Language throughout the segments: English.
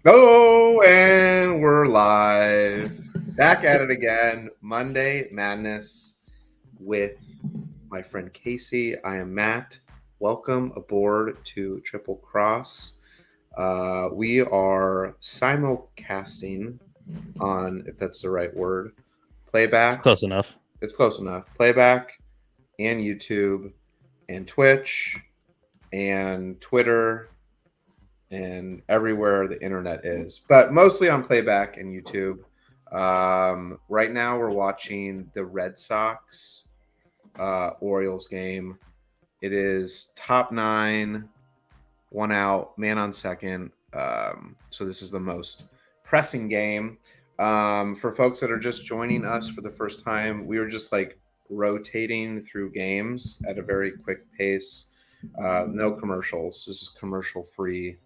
Oh, and we're live. Back at it again. Monday Madness with my friend Casey. I am Matt. Welcome aboard to Triple Cross. We are simulcasting on, if that's the right word, It's playback. close enough. It's close enough. Playback and YouTube and Twitch and Twitter and everywhere the internet is, but mostly on playback and YouTube. Right now, we're watching the Red Sox Orioles game. It is top 9, 1 out, man on second. So this is the most pressing game. For folks that are just joining us for the first time, we were just like rotating through games at a very quick pace. No commercials. This is commercial free.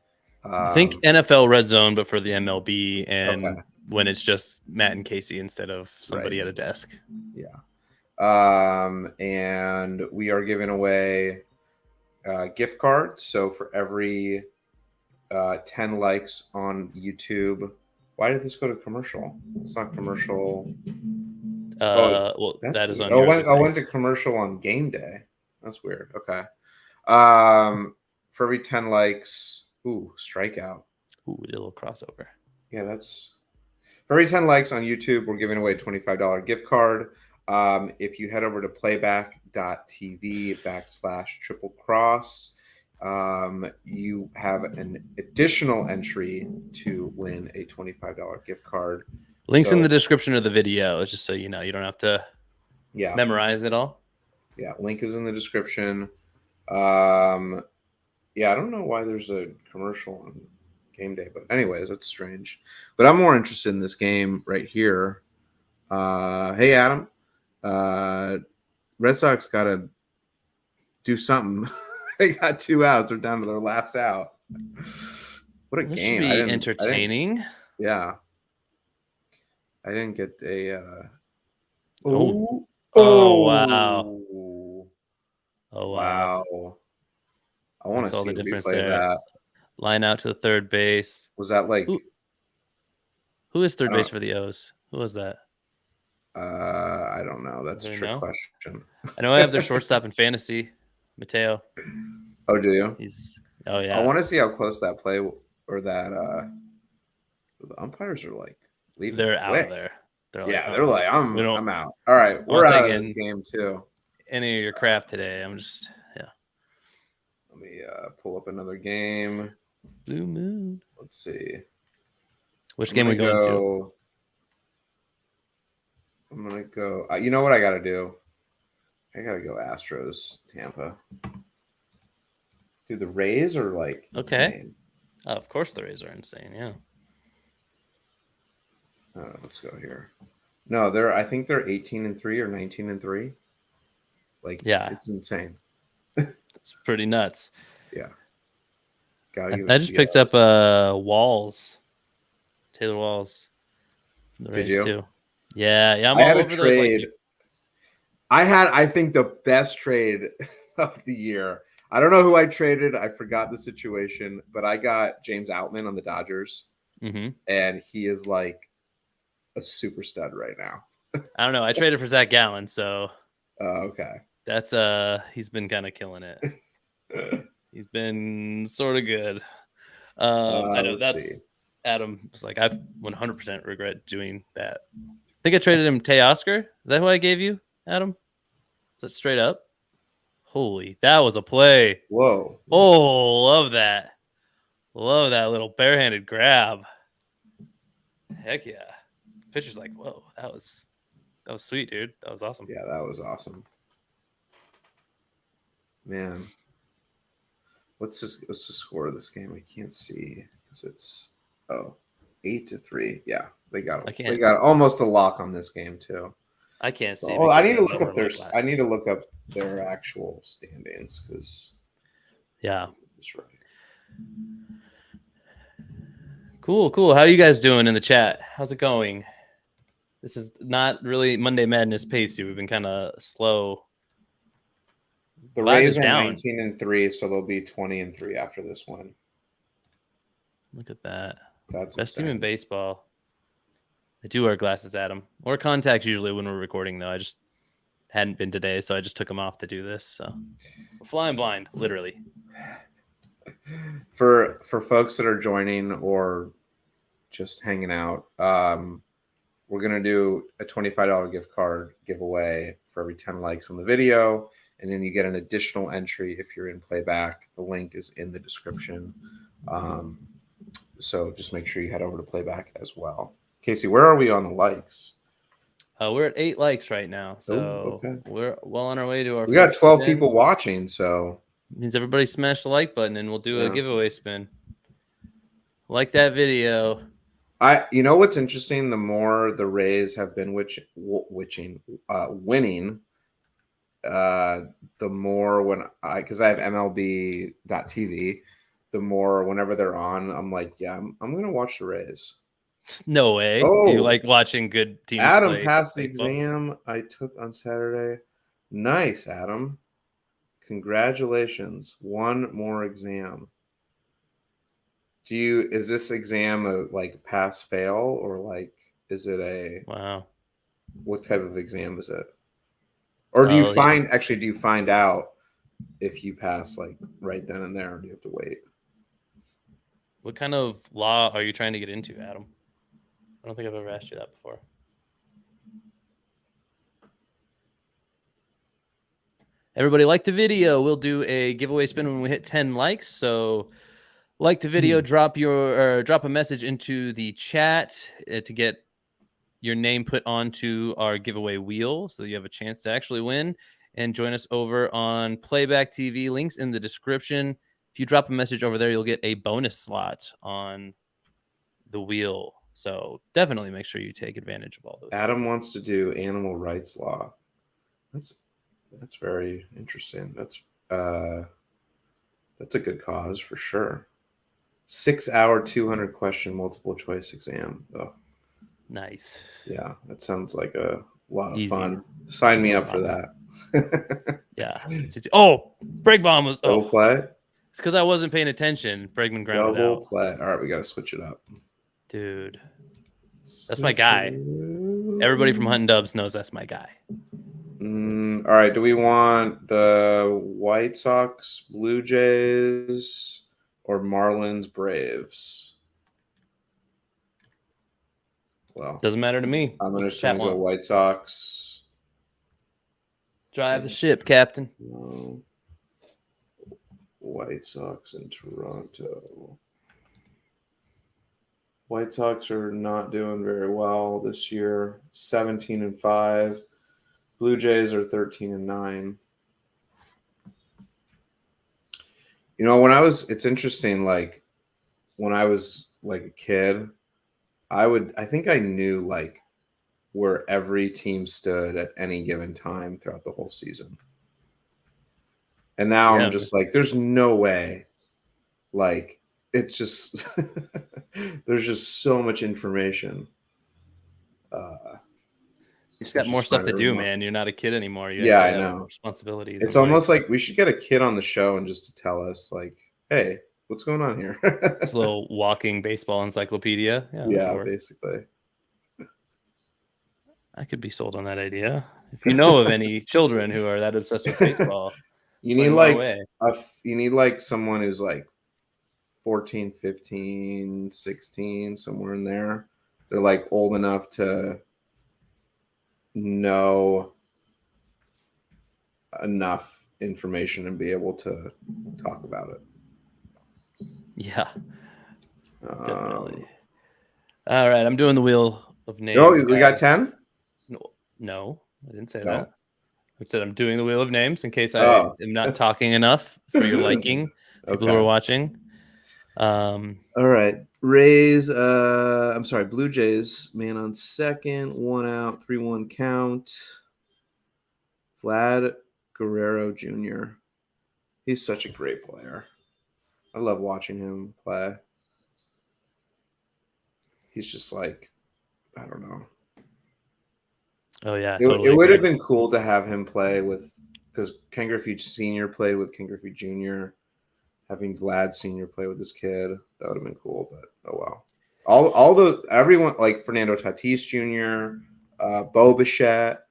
I think NFL Red Zone, but for the MLB, and Okay. when it's just Matt and Casey instead of somebody at a desk. Yeah. And we are giving away gift cards. So for every 10 likes on YouTube, why did this go to commercial? It's not commercial. Well, That's that is weird. on yours. I went to commercial on game day. That's weird. Okay. For every 10 likes, strikeout. Ooh, we did a little crossover. Yeah, that's for every 10 likes on YouTube, we're giving away a $25 gift card. If you head over to playback.tv/triple cross, you have an additional entry to win a $25 gift card. Links in the description of the video. It's just so you know, you don't have to memorize it all. Yeah, link is in the description. I don't know why there's a commercial on game day, but anyways, that's strange. But I'm more interested in this game right here. Hey, Adam. Red Sox got to do something. They got 2 outs. They're down to their last out. What a This game. should be entertaining. I didn't get a... wow. Oh, wow. I want to see the difference replay there. that. Line out to the third base. Was that like... Who is third base for the O's? Who was that? I don't know. That's a trick question. I know I have their shortstop in fantasy, Mateo. Oh, do you? Yeah. I want to see how close that play or that the umpires are like leaving. They're out of there. They're like, I'm out. All right, we're out of this game too. Any of your crap today. I'm just Let me pull up another game. Blue Moon. Let's see. Which game are we going to? I'm gonna go. You know what I gotta do? I gotta go Astros, Tampa. Dude, the Rays are like insane. Of course the Rays are insane, yeah. Let's go here. No, I think they're 18-3 or 19-3. Like, it's insane. It's pretty nuts. Yeah. I just picked up Walls. Taylor Walls from the Rays too. Yeah, I'm all over those. I think the best trade of the year. I don't know who I traded. I forgot the situation, but I got James Outman on the Dodgers, and he is like a super stud right now. I don't know. I traded for Zach Gallen, so okay. That's he's been kind of killing it. He's been sort of good. I know that's Adam was like, I 100% regret doing that. I think I traded him Teoscar. Is that who I gave you, Adam? Is that straight up? Holy, that was a play. Whoa. Oh, love that. Love that little barehanded grab. Heck yeah. Pitcher's like, whoa, that was sweet, dude. That was awesome. Yeah, that was awesome. Man. What's the score of this game? I can't see because it's 8-3. Yeah, they got almost a lock on this game too. I can't see. I need to look up their actual standings because that's right. Cool. How are you guys doing in the chat? How's it going? This is not really Monday Madness pace. We've been kind of slow. The Rays are 19-3, so they'll be 20-3 after this one. Look at that. That's best insane. team in baseball. I do wear glasses, Adam, or contacts usually when we're recording. Though I just hadn't been today, so I just took them off to do this. So we're flying blind, literally. For folks that are joining or just hanging out, we're gonna do a $25 gift card giveaway for every 10 likes on the video, and then you get an additional entry if you're in playback. The link is in the description. So just make sure you head over to playback as well. Casey, where are we on the likes? We're at 8 likes right now, so okay. We're well on our way to our. We got 12 spin. people watching, so Means everybody smash the like button, and we'll do a giveaway spin. Like that video. You know what's interesting? The more the Rays have been winning, the more because I have MLB.TV, the more whenever they're on, I'm like, yeah, I'm gonna watch the Rays. No way. Oh, you like watching good teams Adam play passed the baseball? exam I took on Saturday. Nice, Adam. Congratulations. One more exam. Is this exam a like pass fail, or like is it a Wow? What type of exam is it? Or do you find out if you pass like right then and there, or do you have to wait? What kind of law are you trying to get into, Adam? I don't think I've ever asked you that before. Everybody like the video. We'll do a giveaway spin when we hit 10 likes. So like the video, drop a message into the chat to get your name put onto our giveaway wheel so that you have a chance to actually win, and join us over on Playback TV. Links in the description. If you drop a message over there, you'll get a bonus slot on the wheel. So definitely make sure you take advantage of all those. Adam wants to do animal rights law. That's very interesting. That's a good cause for sure. 6-hour, 200 question multiple choice exam. Oh, nice. Yeah, that sounds like a lot of fun. Sign me up for that. Yeah. Oh, Bregman was. Double play. It's because I wasn't paying attention. Bregman grounded out. Double play. All right, we got to switch it up. Dude, that's my guy. Everybody from Hunting Dubs knows that's my guy. All right, do we want the White Sox, Blue Jays, or Marlins, Braves? Well, doesn't matter to me. I'm just going to go White Sox. Drive the ship, Captain. No. White Sox in Toronto. White Sox are not doing very well this year. 17-5. Blue Jays are 13-9. You know, it's interesting, like when I was like a kid, I think I knew like where every team stood at any given time throughout the whole season. And now I'm just like, there's no way. Like, it's just, there's just so much information. You just got more stuff to do, man. You're not a kid anymore. You I have know. Responsibilities. It's almost like we should get a kid on the show and just to tell us, like, hey, what's going on here? It's a little walking baseball encyclopedia. Yeah, basically. I could be sold on that idea. If you know of any children who are that obsessed with baseball, you need like someone who's like 14, 15, 16, somewhere in there. They're like old enough to know enough information and be able to talk about it. Yeah, definitely. All right, I'm doing the wheel of names. No, we got 10? No, I didn't say that. I said I'm doing the wheel of names in case I am not talking enough for your liking, people who are watching. All right. Rays, Blue Jays, man on second, 1 out, 3-1 count. Vlad Guerrero Jr. He's such a great player. I love watching him play. He's just like, I don't know. Oh, yeah. It would have been cool to have him play because Ken Griffey Sr. played with Ken Griffey Jr., having Vlad Sr. play with this kid. That would have been cool, but oh well. All those, everyone, like Fernando Tatis Jr., Bo Bichette,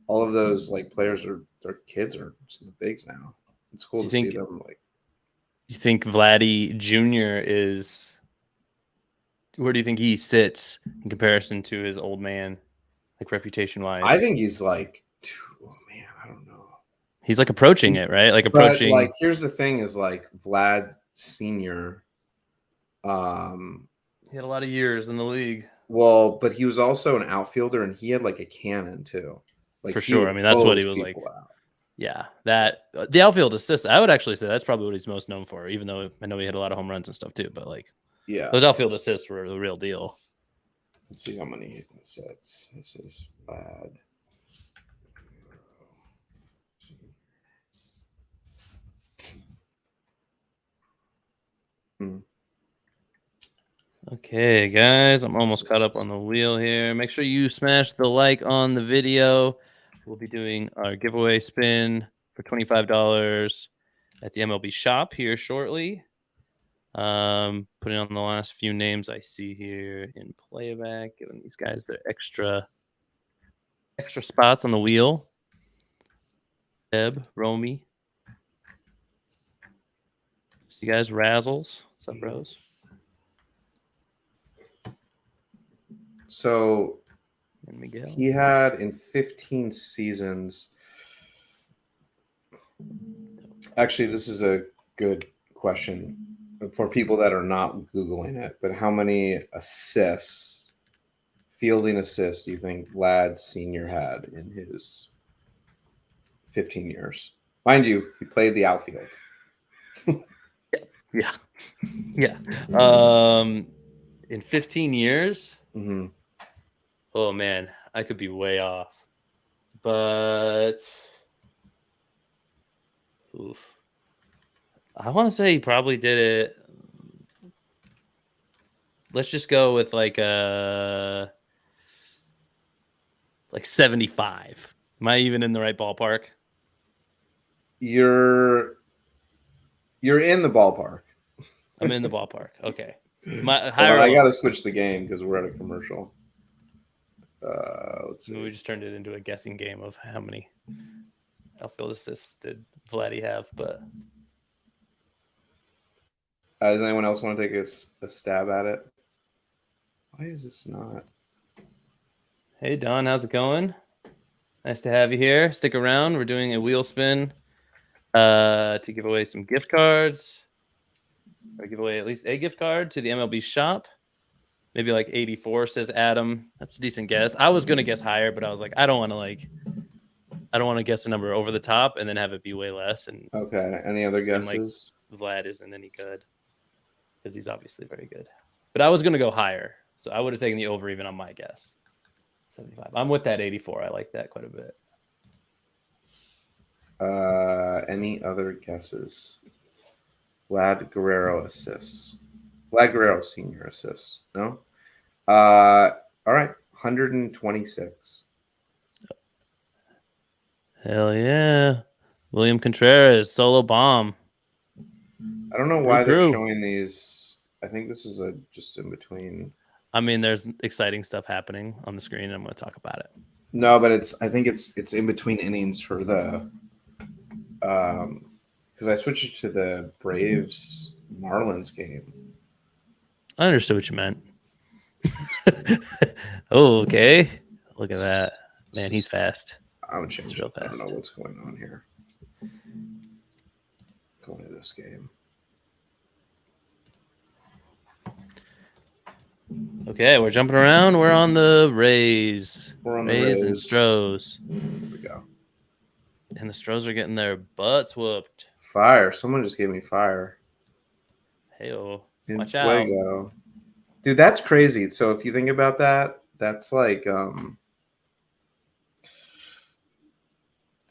all of those like players their kids are in the bigs now. It's cool to see them. Like, you think Vladdy Jr. is? Where do you think he sits in comparison to his old man, like reputation wise? I think he's like, oh man, I don't know. He's like approaching it, right? Like approaching. But like, here's the thing: is like Vlad Senior. He had a lot of years in the league. Well, but he was also an outfielder, and he had like a cannon too. Like, for sure. I mean, that's what he was like. Out. Yeah, that the outfield assist. I would actually say that's probably what he's most known for. Even though I know he had a lot of home runs and stuff too, but like, yeah, those outfield assists were the real deal. Let's see how many assists. This is bad. Okay, guys, I'm almost caught up on the wheel here. Make sure you smash the like on the video. We'll be doing our giveaway spin for $25 at the MLB Shop here shortly. Putting on the last few names I see here in playback, giving these guys their extra spots on the wheel. Deb, Romy. See you guys, Razzles. What's up, bros? So and Miguel. He had in 15 seasons. Actually, this is a good question for people that are not Googling it, but how many assists, fielding assists, do you think Vlad Sr. had in his 15 years? Mind you, he played the outfield. Yeah. In 15 years? Mm-hmm. Oh, man, I could be way off. But oof. I want to say he probably did it. Let's just go with like 75. Am I even in the right ballpark? You're in the ballpark. I'm in the ballpark. Okay. I got to switch the game because we're at a commercial. Let's see. We just turned it into a guessing game of how many outfield assists did Vladdy have, but does anyone else want to take a stab at it? Why is this not? Hey, Don, how's it going? Nice to have you here. Stick around. We're doing a wheel spin to give away some gift cards, or give away at least a gift card to the MLB Shop. Maybe like 84, says Adam. That's a decent guess. I was going to guess higher, but I was like, I don't want to guess a number over the top and then have it be way less. And okay. Any other guesses? Like Vlad isn't any good because he's obviously very good. But I was going to go higher. So I would have taken the over even on my guess. 75. I'm with that 84. I like that quite a bit. Any other guesses? Vlad Guerrero assists. Vlad Guerrero Sr. assists. No? All right. 126. Hell yeah. William Contreras, solo bomb. I don't know why they're showing these. I think this is just in between. I mean, there's exciting stuff happening on the screen. I'm going to talk about it. No, but I think it's in between innings for the because I switched it to the Braves Marlins game. I understood what you meant. Oh, okay. Look at that. Man, he's fast. I'm changing. Real fast. I don't know what's going on here. Going to this game. Okay, we're jumping around. We're on the Rays. We're on Rays the and Stros. Here we go. And the Stros are getting their butts whooped. Fire. Someone just gave me fire. Hey-oh. Watch out. Dude, that's crazy. So if you think about that, that's like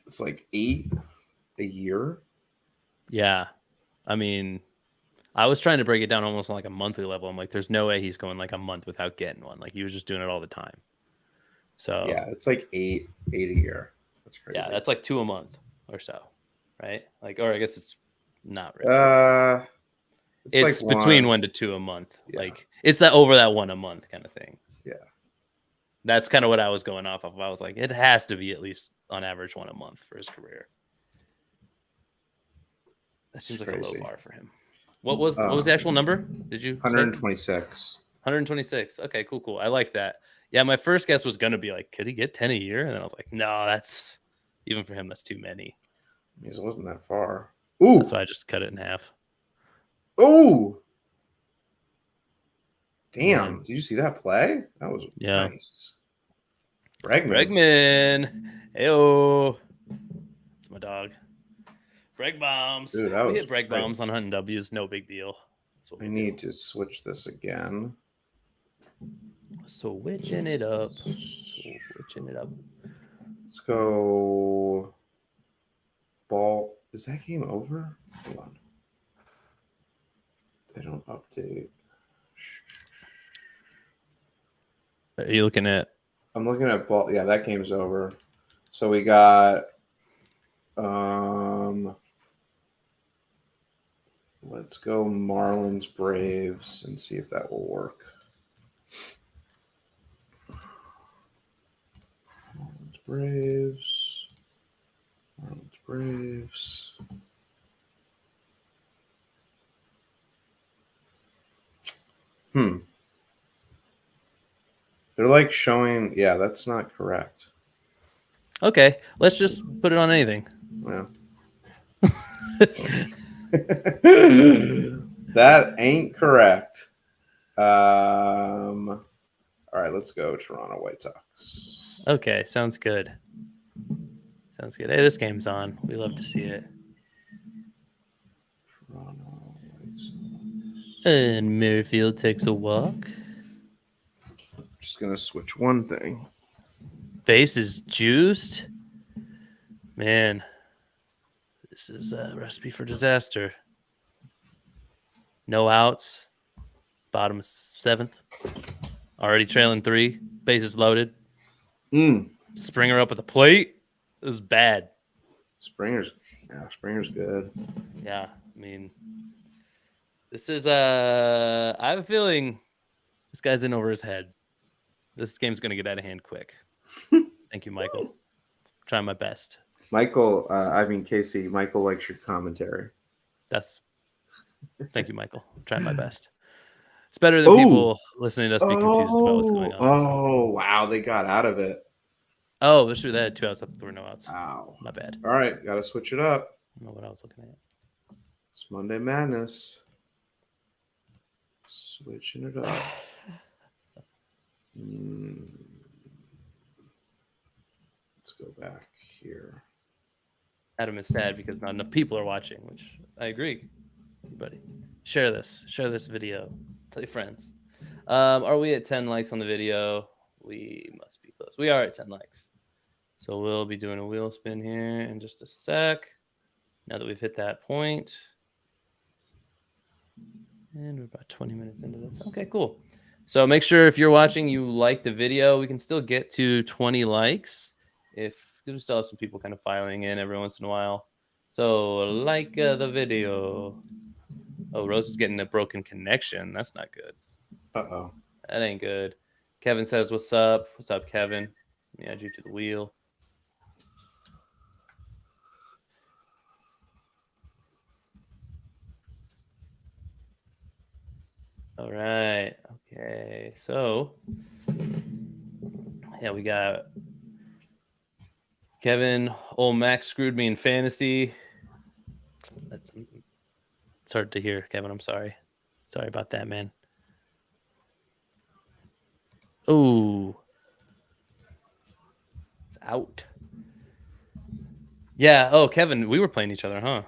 it's like 8 a year. Yeah. I mean, I was trying to break it down almost on like a monthly level. I'm like, there's no way he's going like a month without getting one. Like he was just doing it all the time. So yeah, it's like 8 a year. That's crazy. Yeah, that's like 2 a month or so, right? Like, or I guess it's not really. It's like between 1 to 2 a month. Yeah. Like it's that over that 1 a month kind of thing. Yeah. That's kind of what I was going off of. I was like, it has to be at least on average 1 a month for his career. That seems like a low bar for him. What was the actual number? Did you 126? 126. Okay, cool. I like that. Yeah, my first guess was gonna be like, could he get 10 a year? And then I was like, no, that's even for him, that's too many. It wasn't that far. Ooh. That's why I just cut it in half. Ooh. Damn. Did you see that play? That was nice. Bregman. Heyo. It's my dog. Breg bombs. Dude, we hit breg bombs on hunting W's. No big deal. That's what we need to switch this again. Switching it up. Let's go. Ball. Is that game over? Hold on. They don't update. Are you looking at? I'm looking at ball. Yeah, that game's over. So we got. Let's go Marlins Braves and see if that will work. Marlins Braves. They're like showing. Yeah, that's not correct. Okay, let's just put it on anything. Yeah. That ain't correct. All right, let's go Toronto White Sox. Okay, sounds good. Hey, this game's on. We love to see it. Toronto White Sox. And Merrifield takes a walk. Just gonna switch one thing. Base is juiced. Man, this is a recipe for disaster. No outs. Bottom of 7th. Already trailing 3. Bases loaded. Springer up at the plate. This is bad. Springer's good. Yeah, I mean, this is I have a feeling this guy's in over his head. This game's going to get out of hand quick. Thank you, Michael. Trying my best. Michael, Casey, Michael likes your commentary. Thank you, Michael. I'm trying my best. It's better than people listening to us be confused about what's going on. Wow. They got out of it. Oh, that's true. They had 2 outs. I thought there were no outs. Wow. My bad. All right. Got to switch it up. I don't know what I was looking at. It's Monday Madness. Switching it up. Let's go back here. Adam is sad because not enough people are watching, which I agree. Everybody, share this video. Tell your friends. Are we at 10 likes on the video? We must be close. We are at 10 likes. So we'll be doing a wheel spin here in just a sec. Now that we've hit that point. And we're about 20 minutes into this. Okay, cool. So make sure if you're watching, you like the video. We can still get to 20 likes if we still have some people kind of filing in every once in a while. So like the video. Oh, Rose is getting a broken connection. That's not good. Uh-oh. That ain't good. Kevin says, what's up? What's up, Kevin? Let me add you to the wheel. All right. Okay. So, yeah, we got Kevin. Old Max screwed me in fantasy. It's hard to hear, Kevin. I'm sorry. Sorry about that, man. Oh. Out. Yeah. Oh, Kevin, we were playing each other, huh?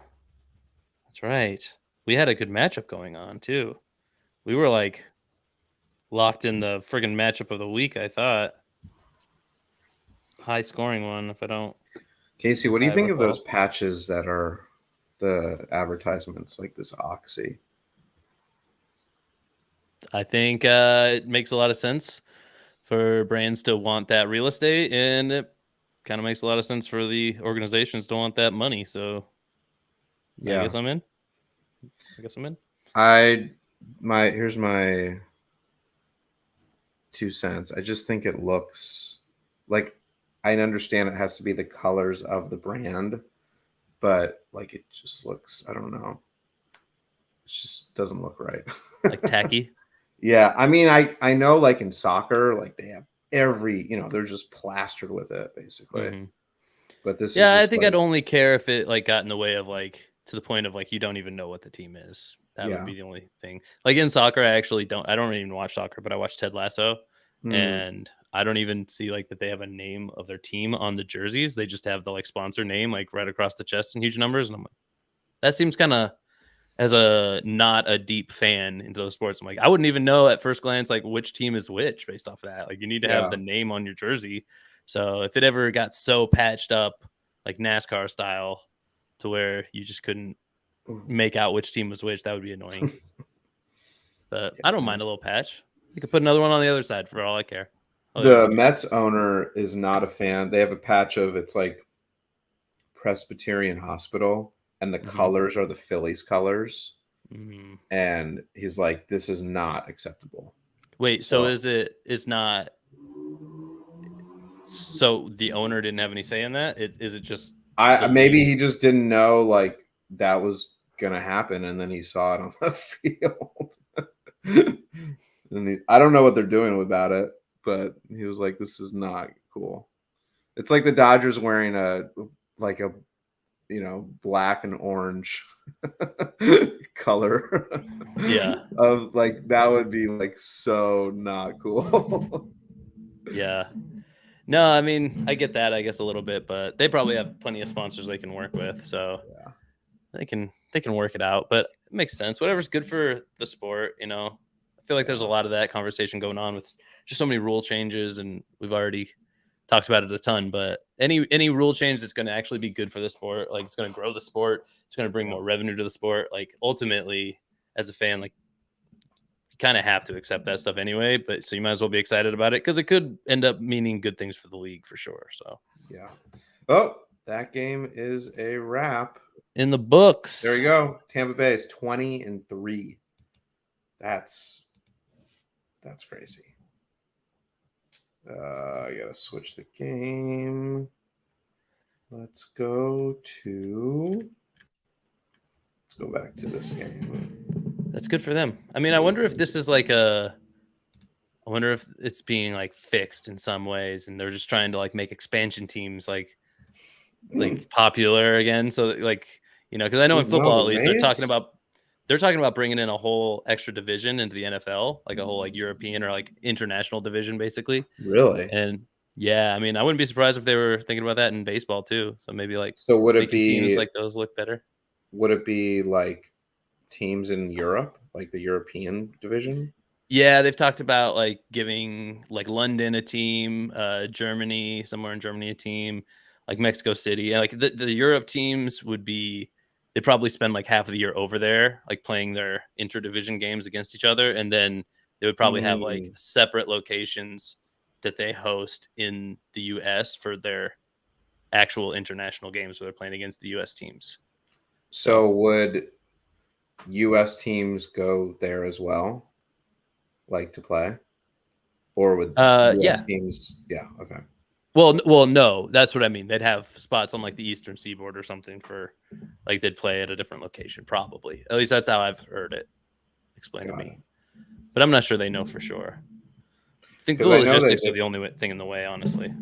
That's right. We had a good matchup going on, too. We were like locked in the friggin' matchup of the week, I thought. High scoring one, if I don't. Casey, what do you think of those patches that are the advertisements, like this Oxy? I think it makes a lot of sense for brands to want that real estate, and it kind of makes a lot of sense for the organizations to want that money. So, yeah, I guess I'm in. Here's my 2 cents. I just think it looks like, I understand it has to be the colors of the brand, but like it just looks, I don't know. It just doesn't look right. Like tacky. Yeah, I mean, I know like in soccer, like they have they're just plastered with it basically. Mm-hmm. But this is Yeah, I just think like, I'd only care if it like got in the way of like to the point of like you don't even know what the team is. That would yeah. be the only thing. Like in soccer, I don't even watch soccer, but I watch Ted Lasso, Hmm. and I don't even see like that they have a name of their team on the jerseys. They just have the like sponsor name like right across the chest in huge numbers, and I'm like, that seems kind of, as a not a deep fan into those sports, I'm like, I wouldn't even know at first glance like which team is which based off of that. Like you need to have Yeah. the name on your jersey. So if it ever got so patched up like NASCAR style to where you just couldn't make out which team was which, that would be annoying. But I don't Yeah. mind a little patch. You could put another one on the other side for all I care. Oh yeah. The Mets owner is not a fan. They have a patch of, it's like Presbyterian Hospital, and the Hmm. colors are the Phillies colors. Hmm. And he's like, this is not acceptable. Wait, so So is not, so the owner didn't have any say in that? Is it just the maybe league? he just didn't know like that was gonna happen, and then he saw it on the field. I don't know what they're doing about it, but he was like, "This is not cool." It's like the Dodgers wearing a like a black and orange color Yeah. of like, that would be like so not cool. Yeah. No, I mean, I get that, I guess, a little bit, but they probably have plenty of sponsors they can work with, so Yeah, they can work it out. But it makes sense. Whatever's good for the sport, you know. I feel like there's a yeah, lot of that conversation going on with just so many rule changes, and we've already talked about it a ton. But any rule change that's going to actually be good for the sport, like it's going to grow the sport, it's going to bring yeah. more revenue to the sport. Like ultimately, as a fan, like you kind of have to accept that stuff anyway. But so you might as well be excited about it because it could end up meaning good things for the league for sure. So. Yeah. Oh, that game is a wrap. In the There books. you go. Tampa Bay is 20-3. That's crazy. I gotta switch the game. Let's go back to this game. That's good for them. I mean, I wonder if this is like I wonder if it's being like fixed in some ways and they're just trying to like make expansion teams like popular again. So that, like, you know, because I know in Dude, no, football the at least Rays. they're talking about bringing in a whole extra division into the NFL, like a whole like European or like international division basically. Really? And yeah, I mean, I wouldn't be surprised if they were thinking about that in baseball too. So maybe like So making teams like those look better. would it be like teams in Europe, like the European division? Yeah, they've talked about like giving like London a team, Germany, somewhere in Germany a team, like Mexico City. And like the Europe teams would be, they'd probably spend like half of the year over there, like playing their interdivision games against each other. And then they would probably have like Mm. separate locations that they host in the US for their actual international games where they're playing against the US teams. So So would US teams go there as well, like to play? Or would US yeah. teams, yeah, okay. Well, no, that's what I mean. They'd have spots on like the Eastern Seaboard or something for, like they'd play at a different location, probably. At least that's how I've heard it explained to Got it. me. But I'm not sure they know for sure. I think the Because I know logistics are the only thing in the way, honestly.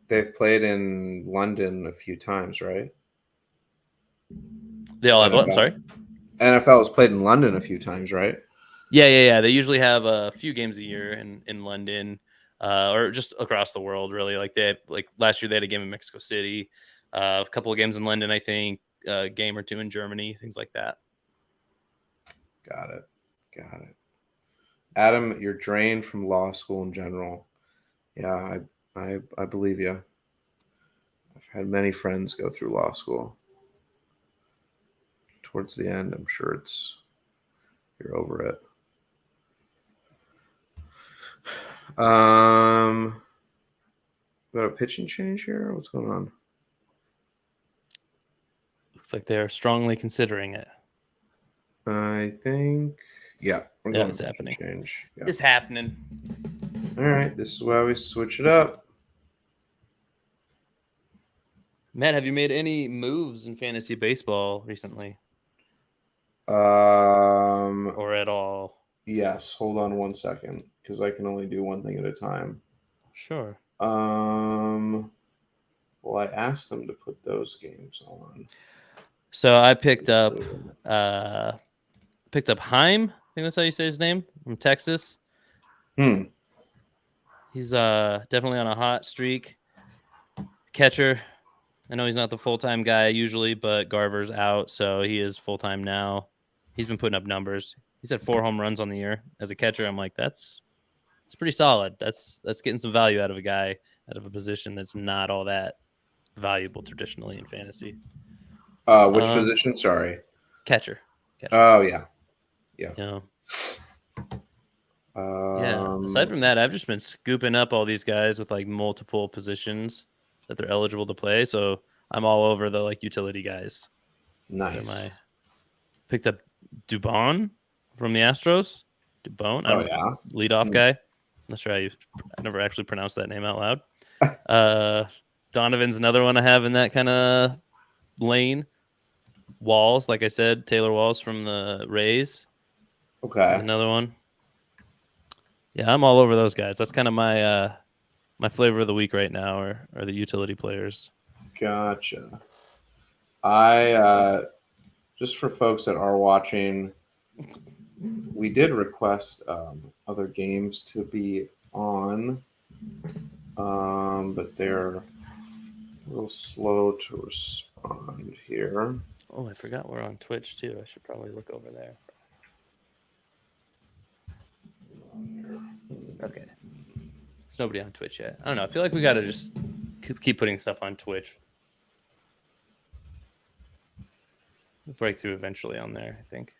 they've played in London a few times, right? They all have what? I'm NFL. sorry. NFL has played in London a few times, right? Yeah. They usually have a few games a year in London, or just across the world, really. Like they like last year they had a game in Mexico City, a couple of games in London, I think, a game or two in Germany, things like that. Got it. Got it. Adam, you're drained from law school in general. Yeah, I believe you. I've had many friends go through law school. Towards the end, I'm sure you're over it. Got a pitching change here? What's going on? Looks like they're strongly considering it. I think, yeah, we're going it's to happening. change. Yeah. It's happening. All right, this is why we switch it up. Matt, have you made any moves in fantasy baseball recently? Or at all? Yes. Hold on 1 second, because I can only do one thing at a time. Sure. Well, I asked them to put those games on. So I picked up Heim. I think that's how you say his name, from Texas. He's definitely on a hot streak. Catcher. I know he's not the full-time guy usually, but Garver's out, so he is full-time now. He's been putting up numbers. He's had 4 home runs on the year as a catcher. I'm like, that's pretty solid. That's getting some value out of a guy out of a position that's not all that valuable traditionally in fantasy. Which position? Sorry. Catcher. Oh, yeah. Yeah. Aside from that, I've just been scooping up all these guys with like multiple positions that they're eligible to play. So I'm all over the like utility guys. Nice. Picked up Dubon from the Astros. Dubon. Leadoff guy. Not sure I never actually pronounced that name out loud. Donovan's another one I have in that kind of lane. Walls, like I said, Taylor Walls from the Rays. Okay. He's another one. Yeah, I'm all over those guys. That's kind of my my flavor of the week right now, are the utility players. Gotcha. I just for folks that are watching, we did request other games to be on, but they're a little slow to respond here. Oh, I forgot we're on Twitch too. I should probably look over there. Okay. There's nobody on Twitch yet. I don't know. I feel like we got to just keep putting stuff on Twitch. We'll break through eventually on there, I think.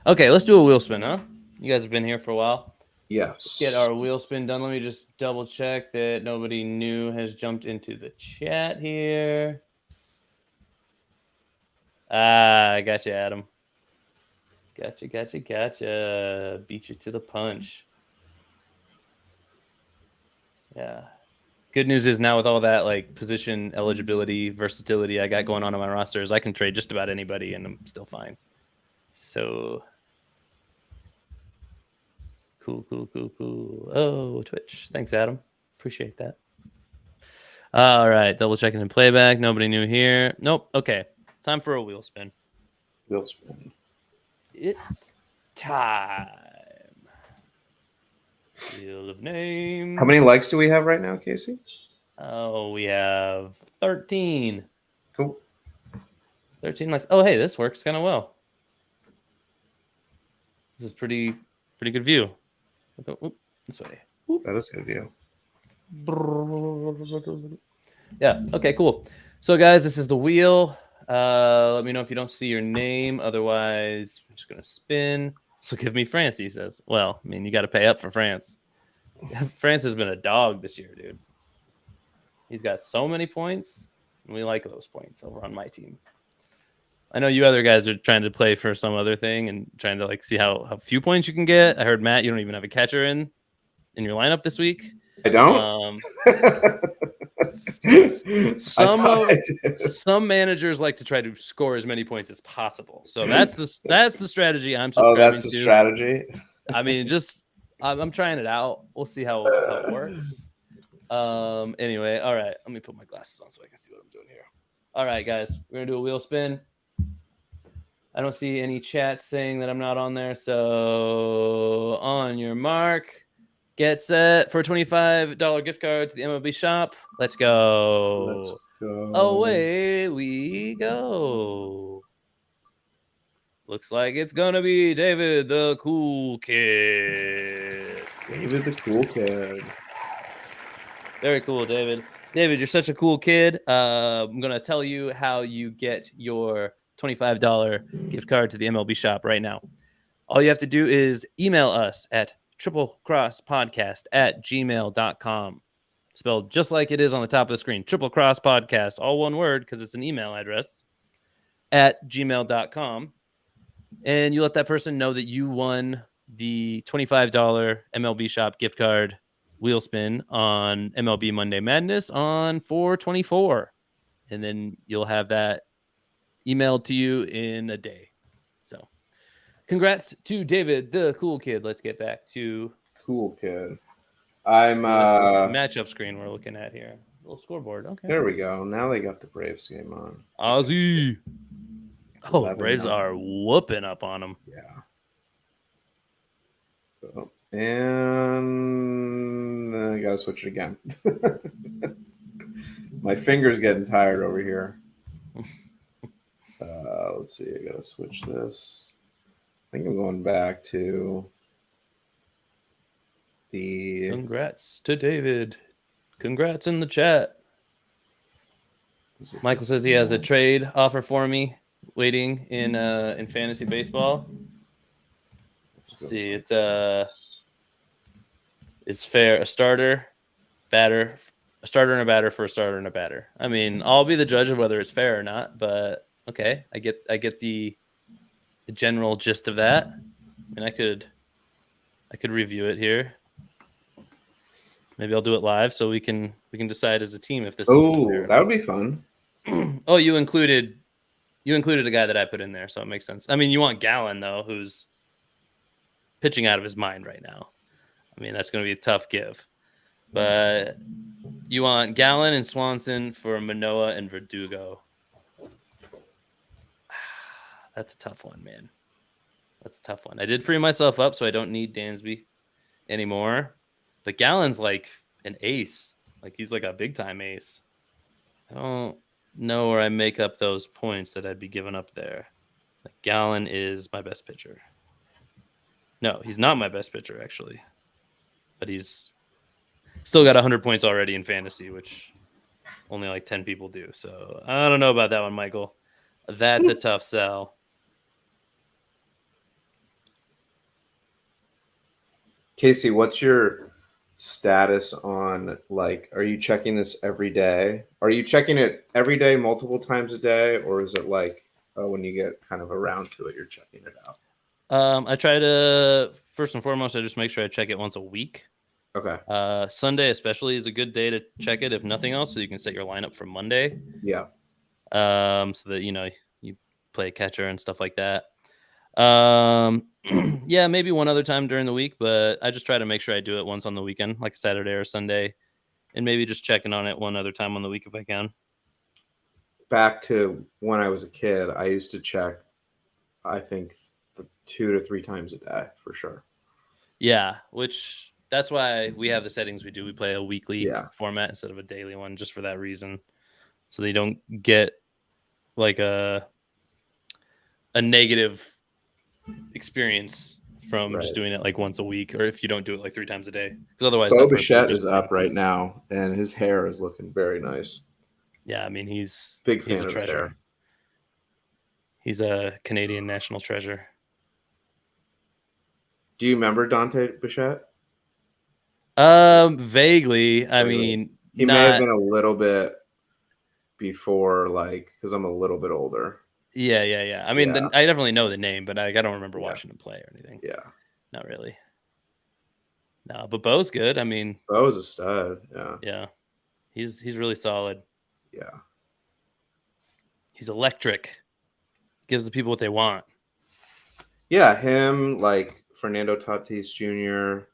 Okay, let's do a wheel spin, huh? You guys have been here for a while. Yes. Let's get our wheel spin done. Let me just double check that nobody new has jumped into the chat here. I got you, Adam. Gotcha. Beat you to the punch. Yeah. Good news is now with all that like position eligibility, versatility I got going on my rosters, I can trade just about anybody and I'm still fine. So cool. Oh, Twitch. Thanks, Adam. Appreciate that. All right. Double checking in playback. Nobody new here. Nope. Okay. Time for a wheel spin. It's time. Wheel of names. How many likes do we have right now, Casey? Oh, we have 13. Cool. 13 likes. Oh, hey, this works kind of well. This is pretty good view. This way. That is a good view. Yeah. Okay, cool. So, guys, this is the wheel. Let me know if you don't see your name. Otherwise, I'm just going to spin. So give me France, he says. Well, I mean, you got to pay up for France. France has been a dog this year, dude. He's got so many points, and we like those points over on my team. I know you other guys are trying to play for some other thing and trying to like see how few points you can get. I heard, Matt, you don't even have a catcher in your lineup this week. I don't. Some managers like to try to score as many points as possible. So that's the strategy I'm subscribing to. Oh, that's the strategy. I mean, just I'm trying it out. We'll see how it works. Anyway, all right. Let me put my glasses on so I can see what I'm doing here. All right, guys, we're gonna do a wheel spin. I don't see any chat saying that I'm not on there. So on your mark, get set for a $25 gift card to the MLB Shop. Let's go. Away we go. Looks like it's going to be David the Cool Kid. David the Cool Kid. Very cool, David. David, you're such a cool kid. I'm going to tell you how you get your $25 gift card to the MLB Shop right now. All you have to do is email us at triplecrosspodcast@gmail.com. Spelled just like it is on the top of the screen. Triple Cross Podcast, all one word because it's an email address. @gmail.com, and you let that person know that you won the $25 MLB Shop gift card wheel spin on MLB Monday Madness on 4/24, and then you'll have that emailed to you in a day. So congrats to David, the cool kid. Let's get back to Cool kid. I'm this matchup screen we're looking at here. Little scoreboard. Okay. There we go. Now they got the Braves game on. Ozzy. Oh, Braves are whooping up on them. Yeah. So, and I gotta switch it again. My finger's getting tired over here. Let's see. I gotta switch this. I think I'm going back to the. Congrats to David. Congrats in the chat. Michael says he has a trade offer for me waiting in fantasy baseball. Let's see. It's fair. A starter, batter, a starter and a batter for a starter and a batter. I mean, I'll be the judge of whether it's fair or not, but okay. I get the general gist of that. And I could review it here. Maybe I'll do it live so we can decide as a team if this is fair. That would be fun. Oh, you included a guy that I put in there, so it makes sense. I mean, you want Gallen though, who's pitching out of his mind right now. I mean, that's going to be a tough give. But you want Gallen and Swanson for Manoah and Verdugo. That's a tough one, man. That's a tough one. I did free myself up, so I don't need Dansby anymore. But Gallen's like an ace. Like, he's like a big-time ace. I don't know where I make up those points that I'd be giving up there. Like, Gallen is my best pitcher. No, he's not my best pitcher, actually. But he's still got 100 points already in fantasy, which only like 10 people do. So I don't know about that one, Michael. That's a tough sell. Casey, what's your status on, like, are you checking this every day? Are you checking it every day, multiple times a day? Or is it like, when you get kind of around to it, you're checking it out? I try to, first and foremost, I just make sure I check it once a week. Okay. Sunday especially is a good day to check it, if nothing else, so you can set your lineup for Monday. Yeah. So that, you play catcher and stuff like that. Yeah, maybe one other time during the week, but I just try to make sure I do it once on the weekend, like a Saturday or Sunday, and maybe just checking on it one other time on the week if I can. Back to when I was a kid, I used to check, I think, 2 to 3 times a day for sure. Yeah, which that's why we have the settings we do. We play a weekly format instead of a daily one, just for that reason, so they don't get like a negative experience from just doing it like once a week, or if you don't do it like 3 times a day, because otherwise Bo Bichette is up right now, and his hair is looking very nice. Yeah, I mean, he's a treasure. His hair. He's a Canadian national treasure. Do you remember Dante Bichette? Vaguely. I mean, he may have been a little bit before, like, because I'm a little bit older. Yeah. I mean, I definitely know the name, but I don't remember watching him play or anything. Yeah, not really. No, but Bo's good. I mean, Bo's a stud. Yeah, he's really solid. Yeah, he's electric. Gives the people what they want. Yeah, him, like Fernando Tatis Jr.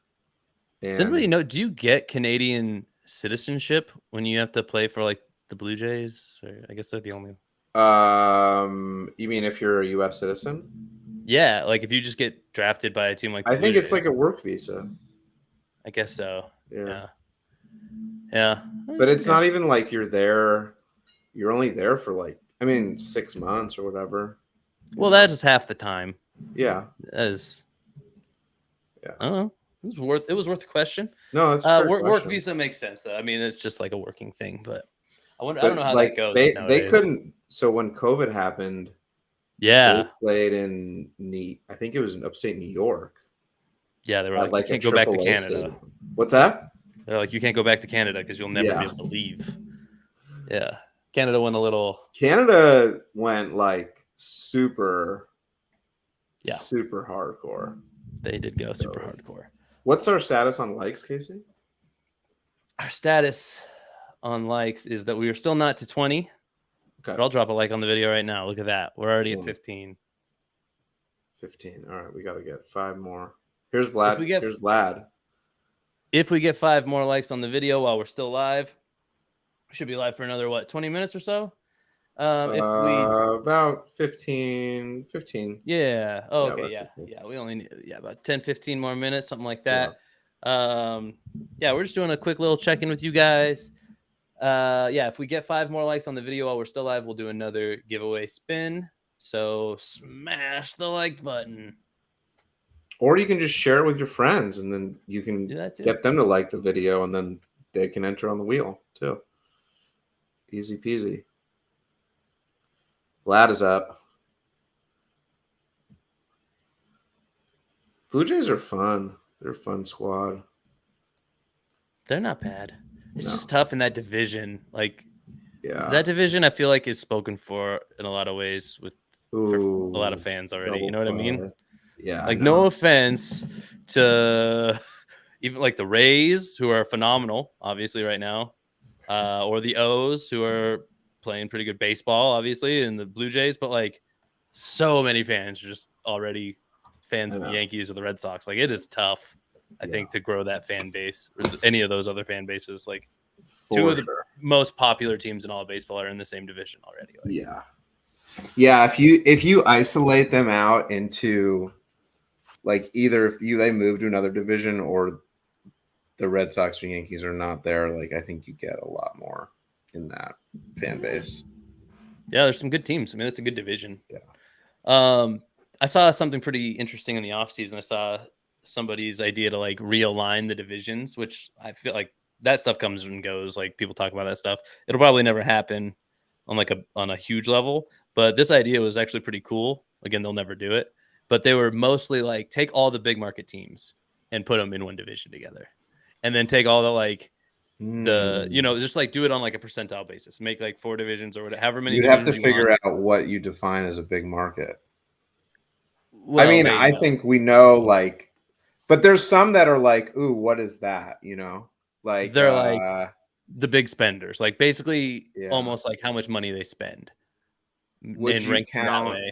Does anybody know? Do you get Canadian citizenship when you have to play for like the Blue Jays? Or I guess they're the only. You mean if you're a U.S. citizen? Yeah, like if you just get drafted by a team like the I think Blue it's Jays. like a work visa. I guess so. Yeah. But it's not even like you're there. You're only there for 6 months or whatever. Well, that is half the time. Yeah. As I don't know. It was worth the question. No, that's a work visa makes sense though. I mean, it's just like a working thing, but I don't know how that goes. They couldn't. So when COVID happened, they played in I think it was in upstate New York. Yeah, they were like, you can't go back to Canada. Stadium. What's that? They're like, you can't go back to Canada because you'll never be able to leave. Yeah, Canada went like super Yeah. super hardcore. They did go super hardcore. What's our status on likes, Casey? Our status on likes is that we are still not to 20. Okay. But I'll drop a like on the video right now. Look at that. We're already at 15. 15. All right, we got to get 5 more. Here's Vlad. Here's Vlad. If we get 5 more likes on the video while we're still live, we should be live for another, 20 minutes or so? About 15. Yeah. Oh, yeah, okay. Yeah. We only need about 10, 15 more minutes, something like that. Yeah, we're just doing a quick little check-in with you guys. If we get 5 more likes on the video while we're still live, we'll do another giveaway spin. So smash the like button. Or you can just share it with your friends, and then you can get them to like the video, and then they can enter on the wheel too. Easy peasy. Vlad is up. Blue Jays are fun. They're a fun squad. They're not bad. It's just tough in that division. Like, that division, I feel like is spoken for in a lot of ways for a lot of fans already. You know what I mean? Yeah. Like, no offense to even like the Rays, who are phenomenal, obviously right now, or the O's, who are playing pretty good baseball, obviously, and the Blue Jays, but like so many fans are just already fans of the Yankees or the Red Sox. Like, it is tough, I think, to grow that fan base or any of those other fan bases. Like, two of the most popular teams in all of baseball are in the same division already. Like, yeah. If you isolate them out into like either if they move to another division or the Red Sox or Yankees are not there, like I think you get a lot more in that fan base. Yeah, there's some good teams. I mean, it's a good division. Yeah. I saw something pretty interesting in the offseason. I saw somebody's idea to like realign the divisions, which I feel like that stuff comes and goes. Like, people talk about that stuff. It'll probably never happen on a huge level, but this idea was actually pretty cool. Again, they'll never do it, but they were mostly like, take all the big market teams and put them in one division together, and then take all the just like do it on like a percentile basis, make like 4 divisions or whatever, however many. You'd have to figure out what you define as a big market. Well, I mean, I think we know, like, but there's some that are like, ooh, what is that? Like they're like the big spenders, like basically almost like how much money they spend. Would you count that way?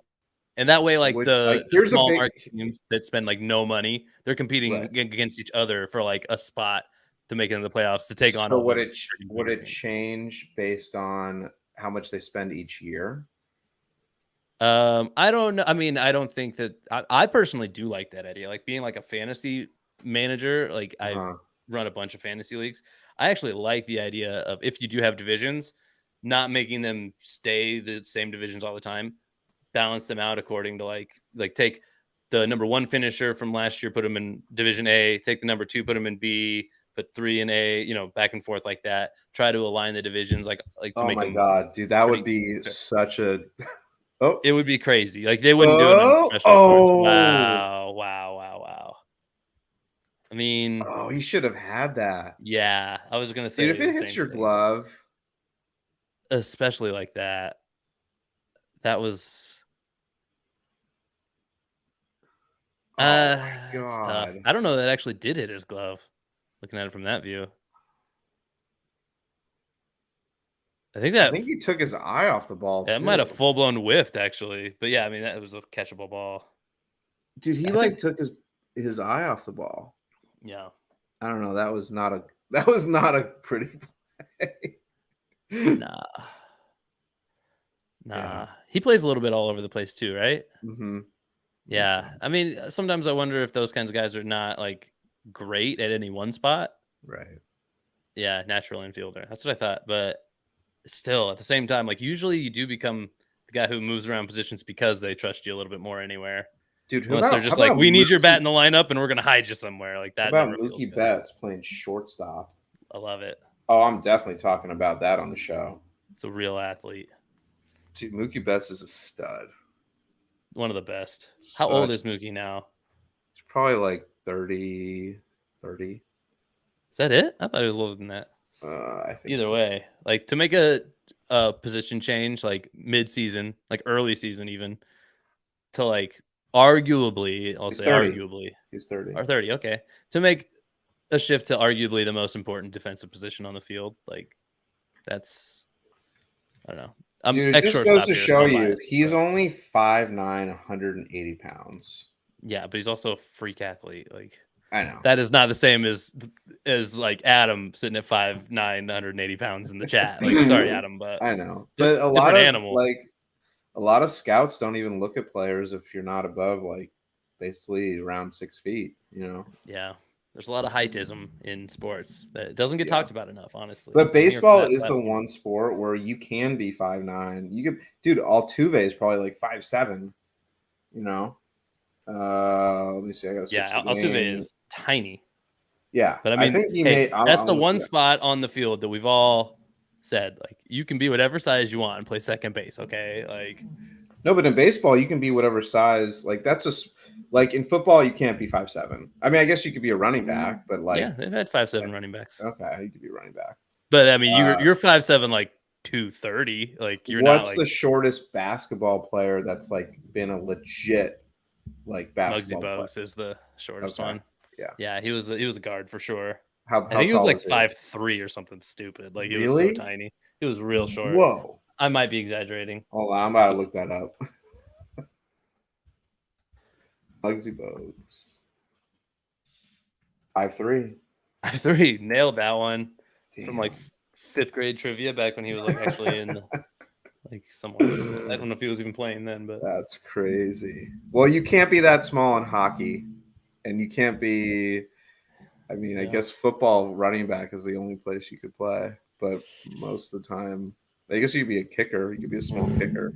And that way, like the small market teams that spend like no money, they're competing against each other for like a spot to make it into the playoffs to take on. So would it change based on how much they spend each year? I don't know. I mean, I don't think that I personally do like that idea, like being like a fantasy manager. Like, I've run a bunch of fantasy leagues. I actually like the idea of, if you do have divisions, not making them stay the same divisions all the time, balance them out according to like take the number 1 finisher from last year, put them in division A, take the number 2, put them in B, put 3 in A, back and forth like that. Try to align the divisions like to oh make my God, dude, that would be such a it would be crazy. Like, they wouldn't do it in professional sports. Wow. I mean, he should have had that. Yeah, I was gonna say, dude, if it hits your glove, especially like that, that was my God. It's tough. I don't know that actually did hit his glove. Looking at it from that view, I think he took his eye off the ball. That might have full blown whiffed, actually. But yeah, I mean, that was a catchable ball. Dude, he took his eye off the ball. Yeah. I don't know. That was not a pretty play. Nah. Yeah. He plays a little bit all over the place too, right? Mm-hmm. Yeah. I mean, sometimes I wonder if those kinds of guys are not like great at any one spot. Right. Yeah, natural infielder. That's what I thought. But still, at the same time, like, usually you do become the guy who moves around positions because they trust you a little bit more anywhere. Dude, unless they're just like, we need your bat in the lineup and we're going to hide you somewhere. Like, that never feels good. Mookie Betts playing shortstop. I love it. Oh, I'm definitely talking about that on the show. It's a real athlete. Dude, Mookie Betts is a stud. One of the best. How old is Mookie now? He's probably like 30. Is that it? I thought he was older than that. I think either way, like, to make a a position change like mid-season, like early season even, to like arguably, I'll He's say 30. arguably, He's 30. or 30, okay, to make a shift to arguably the most important defensive position on the field. Like that's, I don't know. I'm Dude, it ex just goes shortstop to here, so show I'm you biased. he's But only 5'9", 180 pounds. yeah, but he's also a freak athlete. Like I know. that is not the same as like Adam sitting at 5'9", 180 pounds in the chat. Like, sorry, Adam, but I know. But different animals. a lot of scouts don't even look at players if you're not above like basically around 6 feet, you know. Yeah. There's a lot of heightism in sports that doesn't get Yeah. talked about enough, honestly. But I'm here for baseball that is the platform. one sport where you can be 5'9". You could, dude, Altuve is probably like 5'7", you know. Let me see. I gotta switch Yeah, the Altuve game. is tiny. Yeah, But I I mean, think he hey, may. that's the Almost, one yeah. spot on the field that we've all said, like, you can be whatever size you want and play second base, okay? Like, No, but in baseball, you can be whatever size. Like like in football, you can't be 5'7". I mean, I guess you could be a running back, but yeah, like, they've had 5'7" running backs. okay, you could be a running back. But I mean, Uh, you're 5'7", like 230. Like, you're not what's like the shortest basketball player that's like been a legit like Muggsy basketball player? Bogues is the shortest Okay, one. yeah. Yeah, he was a guard for sure. I How think he was tall like is he? 5'3" or something stupid. Like, he was so Really? tiny. He was real short. Whoa! I might be exaggerating. Hold on, I'm about to look that up. Muggsy Bogues, 5'3". 5'3", nailed that one. It's from like Damn. fifth grade trivia back when he was like actually in like somewhat. I don't know if he was even playing then, but That's crazy. Well, you can't be that small in hockey, and you can't be. I mean, I yeah. guess football running back is the only place you could play, but most of the time, I guess you could be a kicker. You could be a small kicker.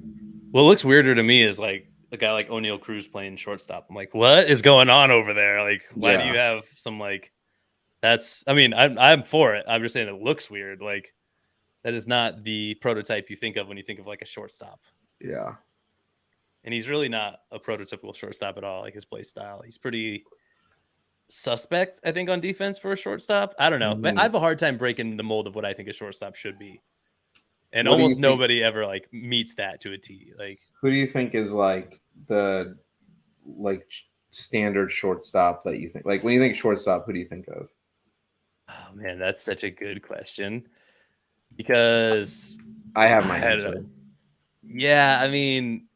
What looks weirder to me is like a guy like O'Neal Cruz playing shortstop. I'm like, what is going on over there? Like, why do you Yeah, have some like? That's. I mean, I'm for it. I'm just saying it looks weird. Like that is not the prototype you think of when you think of like a shortstop. yeah. And he's really not a prototypical shortstop at all. Like his play style, he's pretty suspect, I think, on defense for a shortstop. I don't know. Mhm. I have a hard time breaking the mold of what I think a shortstop should be. And What do you almost think? nobody ever like meets that to a T. Like, Who do you think is like the like standard shortstop that you think? Like when you think shortstop, who do you think of? oh man, that's such a good question. Because I have my I don't know. answer. Yeah, I mean,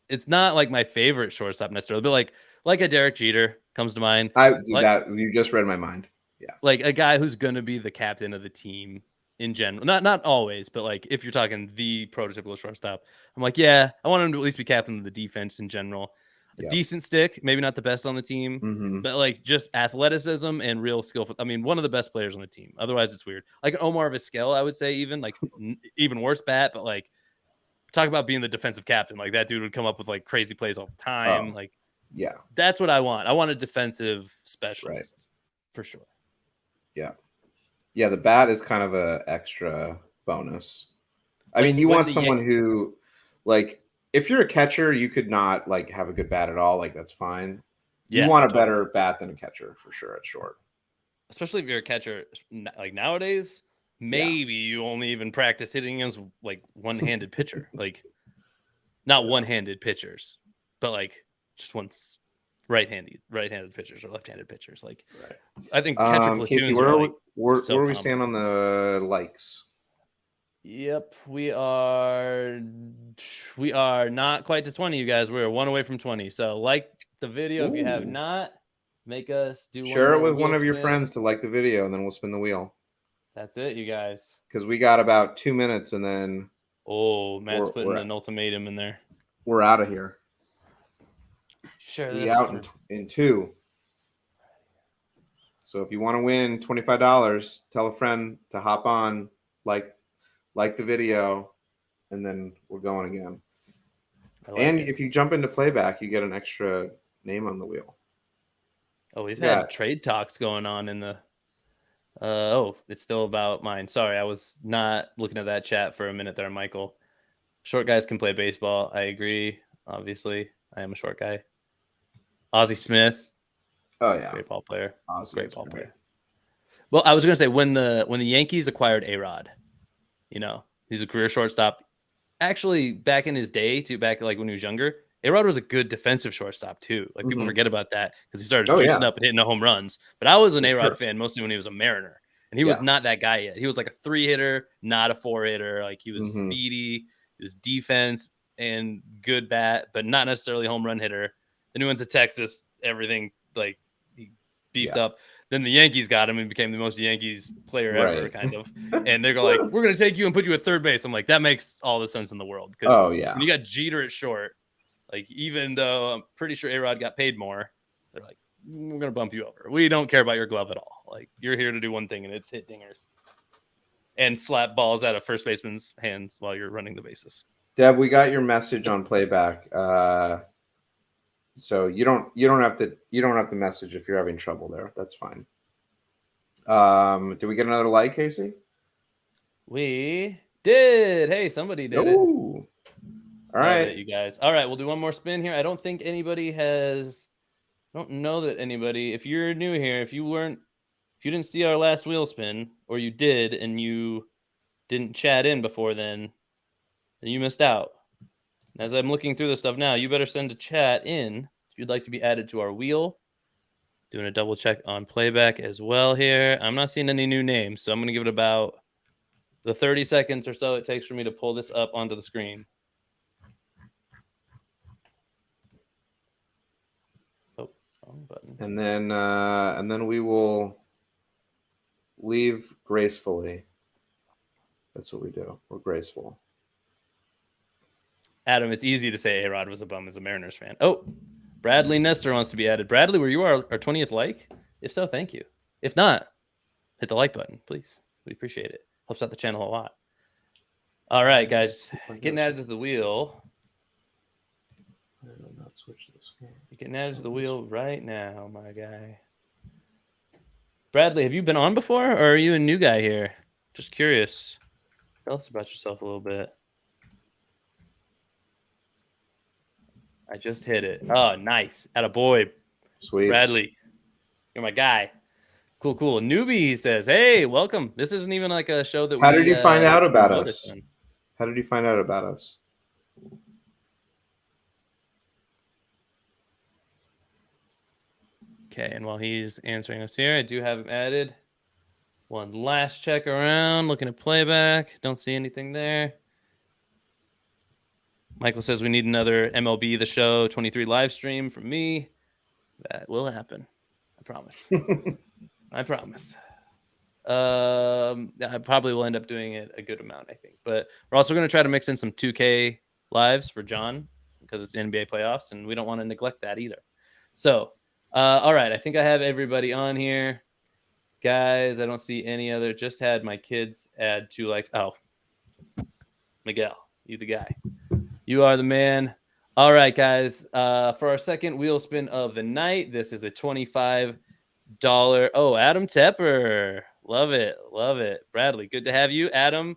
it's not like my favorite shortstop necessarily, but like a Derek Jeter comes to mind. I do Like that. You just read my mind. Yeah. like a guy who's going to be the captain of the team in general. Not always, but like if you're talking the prototypical shortstop, I'm like, yeah, I want him to at least be captain of the defense in general. A Yeah. decent stick, maybe not the best on the team, Mm-hmm. but like just athleticism and real skill. I mean, one of the best players on the team. Otherwise, it's weird. Like an Omar Vizquel, I would say, even like even worse bat, but like talk about being the defensive captain. Like that dude would come up with like crazy plays all the time. Oh, Like yeah. that's what I want. I want a defensive Right. specialist for sure. Yeah. Yeah. The bat is kind of a extra bonus. I Like mean, you when want the someone who, like, if you're a catcher, you could not like have a good bat at all. Like that's fine. You yeah, want a totally. better bat than a catcher for sure at short. Especially if you're a catcher, like nowadays, maybe you only even practice hitting against like one-handed pitcher, like not one-handed pitchers, but like just once right-handed pitchers or left-handed pitchers. Like Right. I think catcher Casey, platoons are like so where are we common. stand on the likes? Yep, we are not quite to 20, you guys. We're one away from 20. So like the video if you have Ooh. not. Make us do one Share it more with one wheel of your spin. friends to like the video, and then we'll spin the wheel. That's it, you guys. Because we got about 2 minutes, and then oh, Matt's putting we're an ultimatum in there. We're out of here. Share We this out in 2. So if you want to win $25, tell a friend to hop on, like the video, and then we're going again. And if you jump into playback, you get an extra name on the wheel. Oh, we've had trade talks going on in the. Oh, it's still about mine. Sorry, I was not looking at that chat for a minute there, Michael. Short guys can play baseball. I agree. Obviously, I am a short guy. Ozzie Smith. Oh yeah, great ball player. Great ball player. Well, I was going to say when the Yankees acquired A-Rod, you know, He's a career shortstop. Actually, back in his day, too, back like when he was younger, A-Rod was a good defensive shortstop too. Like people forget about that because he started juicing up and hitting the home runs. But I was an A-Rod fan mostly when he was a Mariner, and he was not that guy yet. He was like a 3-hitter, not a 4-hitter. Like he was speedy, he was defense and good bat, but not necessarily home run hitter. Then he went to Texas, everything like he beefed up. Then the Yankees got him and became the most Yankees player ever, kind of. And they're like, we're going to take you and put you at third base. I'm like, that makes all the sense in the world. Because when you got Jeter at short, like, even though I'm pretty sure A-Rod got paid more, they're like, we're going to bump you over. We don't care about your glove at all. Like, you're here to do one thing, and it's hit dingers and slap balls out of first baseman's hands while you're running the bases. Deb, we got your message on playback. So you don't have to message if you're having trouble there. That's fine. Did we get another like, Casey? We did. Hey, somebody did it. All right, love it, you guys. All right, we'll do one more spin here. I don't think anybody has. I don't know that anybody. If you're new here, if you didn't see our last wheel spin, or you did and you didn't chat in before then you missed out. As I'm looking through this stuff now, you better send a chat in if you'd like to be added to our wheel. Doing a double check on playback as well here. I'm not seeing any new names, so I'm going to give it about the 30 seconds or so it takes for me to pull this up onto the screen. Oh, wrong button. And then we will leave gracefully. That's what we do. We're graceful. Adam, it's easy to say A-Rod was a bum as a Mariners fan. Oh, Bradley Nestor wants to be added. Bradley, were you our 20th like? If so, thank you. If not, hit the like button, please. We appreciate it. Helps out the channel a lot. All right, guys. Getting added to the wheel. I will not switch this game. You're getting added to the wheel right now, my guy. Bradley, have you been on before, or are you a new guy here? Just curious. Tell us about yourself a little bit. I just hit it. Oh, nice. Attaboy. Sweet. Bradley, you're my guy. Cool. Newbie, he says, hey, welcome. This isn't even like a show that How did you find out about us? How did you find out about us? Okay, and while he's answering us here, I do have him added. One last check around, looking at playback. Don't see anything there. Michael says we need another MLB The Show 23 live stream from me. That will happen. I promise. I promise. I probably will end up doing it a good amount, I think. But we're also going to try to mix in some 2K lives for John because it's NBA playoffs, and we don't want to neglect that either. So, all right. I think I have everybody on here. Guys, I don't see any other. Just had my kids add 2 likes. Oh, Miguel, you the guy. You are the man. All right, guys. For our second wheel spin of the night, this is a $25. Oh, Adam Tepper. Love it. Bradley, good to have you. Adam,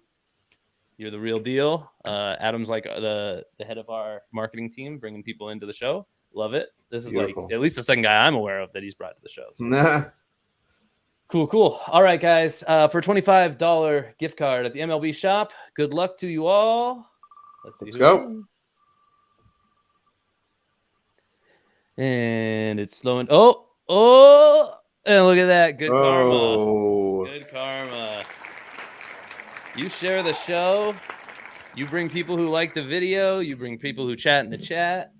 you're the real deal. Adam's like the head of our marketing team, bringing people into the show. Love it. This is Beautiful. Like at least the second guy I'm aware of that he's brought to the show. So. Cool. All right, guys. For a $25 gift card at the MLB Shop. Good luck to you all. Let's go. Wins. And it's slowing. Oh, and look at that. Good karma. Good karma. You share the show. You bring people who like the video. You bring people who chat in the chat.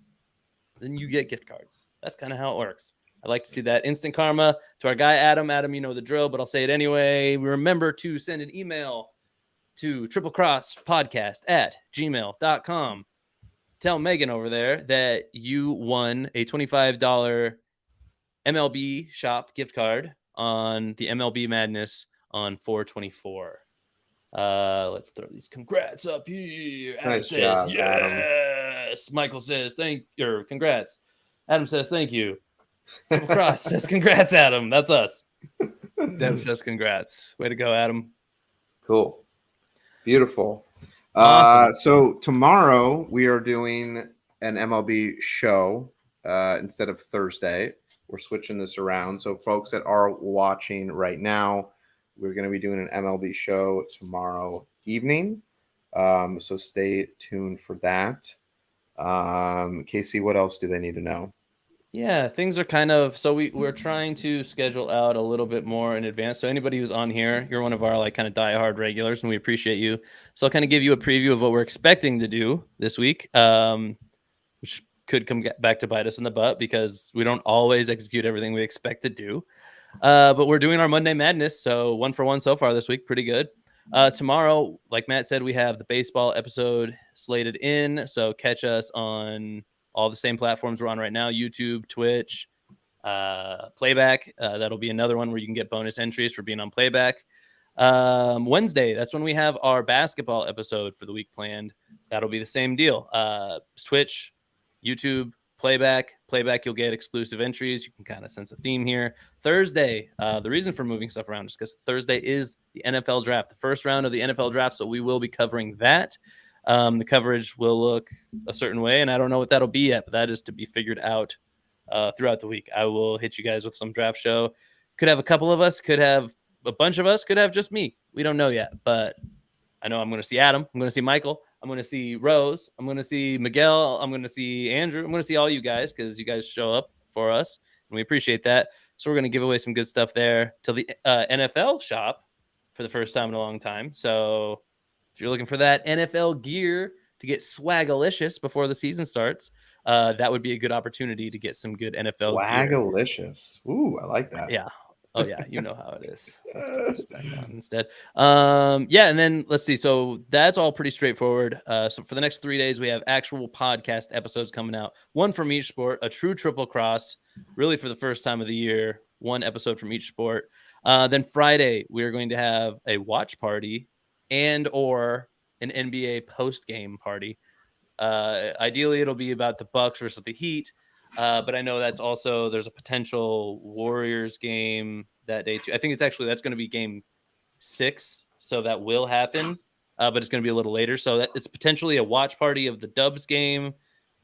Then you get gift cards. That's kind of how it works. I like to see that instant karma. To our guy, Adam. Adam, you know the drill, but I'll say it anyway. Remember to send an email to triplecrosspodcast@gmail.com. Tell Megan over there that you won a $25 MLB Shop gift card on the MLB Madness on 4/24. Let's throw these congrats up here. Adam nice says, job, yes. Adam. Michael says, congrats. Adam says, thank you. Triple Cross says, congrats, Adam. That's us. Deb says, congrats. Way to go, Adam. Cool. Beautiful. Awesome. So tomorrow we are doing an MLB show instead of Thursday. We're switching this around. So folks that are watching right now, we're going to be doing an MLB show tomorrow evening. So stay tuned for that. Casey, what else do they need to know? Yeah, things are kind of so we're trying to schedule out a little bit more in advance. So anybody who's on here, you're one of our like kind of diehard regulars, and we appreciate you. So I'll kind of give you a preview of what we're expecting to do this week, which could come back to bite us in the butt because we don't always execute everything we expect to do. But we're doing our Monday Madness, so 1 for 1 so far this week, pretty good. Tomorrow, like Matt said, we have the baseball episode slated in. So catch us on all the same platforms we're on right now: YouTube, Twitch, Playback. That'll be another one where you can get bonus entries for being on Playback. Wednesday, that's when we have our basketball episode for the week planned. That'll be the same deal. Twitch, YouTube, Playback. You'll get exclusive entries. You can kind of sense a theme here. Thursday, the reason for moving stuff around is because Thursday is the NFL draft, the first round of the NFL draft. So we will be covering that. The coverage will look a certain way, and I don't know what that'll be yet, but that is to be figured out throughout the week. I will hit you guys with some draft show. Could have a couple of us, could have a bunch of us, could have just me. We don't know yet, but I know I'm going to see Adam. I'm going to see Michael. I'm going to see Rose. I'm going to see Miguel. I'm going to see Andrew. I'm going to see all you guys because you guys show up for us, and we appreciate that. So we're going to give away some good stuff there till the NFL shop for the first time in a long time. So if you're looking for that NFL gear to get swagalicious before the season starts, that would be a good opportunity to get some good NFL gear. Swagalicious. Ooh, I like that. Yeah. Oh yeah, you know how it is. Let's put this back on instead. Yeah, and then let's see. So that's all pretty straightforward. So for the next 3 days, we have actual podcast episodes coming out. One from each sport, a true triple cross, really for the first time of the year. One episode from each sport. Then Friday, we are going to have a watch party and or an NBA post game party. Ideally, it'll be about the Bucks versus the Heat. But I know that's also there's a potential Warriors game that day too. I think that's going to be game 6, so that will happen. But it's going to be a little later, so that it's potentially a watch party of the Dubs game,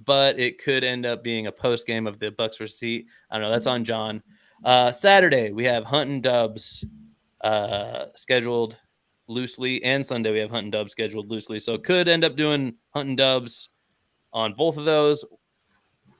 but it could end up being a post game of the Bucks versus Heat. I don't know. That's on John. Saturday we have Hunt and Dubs scheduled loosely, and Sunday we have Hunt and Dubs scheduled loosely. So could end up doing Hunt and Dubs on both of those.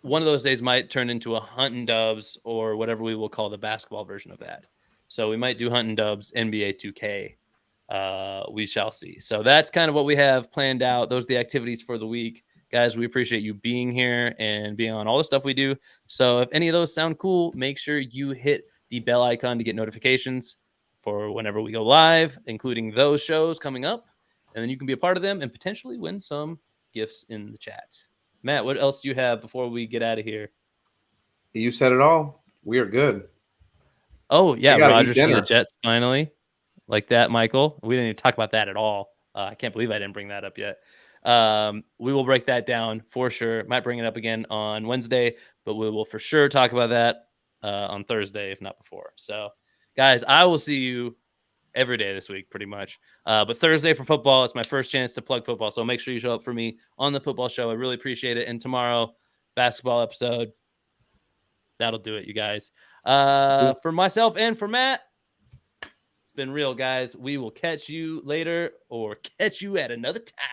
One of those days might turn into a Hunt and Dubs or whatever we will call the basketball version of that. So we might do Hunt and Dubs NBA 2K. We shall see. So that's kind of what we have planned out. Those are the activities for the week. Guys, we appreciate you being here and being on all the stuff we do. So if any of those sound cool, make sure you hit the bell icon to get notifications for whenever we go live, including those shows coming up. And then you can be a part of them and potentially win some gifts in the chat. Matt, what else do you have before we get out of here? You said it all. We are good. Oh, yeah. Rodgers to the Jets finally. Like that, Michael. We didn't even talk about that at all. I can't believe I didn't bring that up yet. We will break that down for sure. Might bring it up again on Wednesday, but we will for sure talk about that on Thursday, if not before. So, guys, I will see you every day this week, pretty much. But Thursday for football, it's my first chance to plug football. So make sure you show up for me on the football show. I really appreciate it. And tomorrow, basketball episode. That'll do it, you guys. For myself and for Matt, it's been real, guys. We will catch you later or catch you at another time.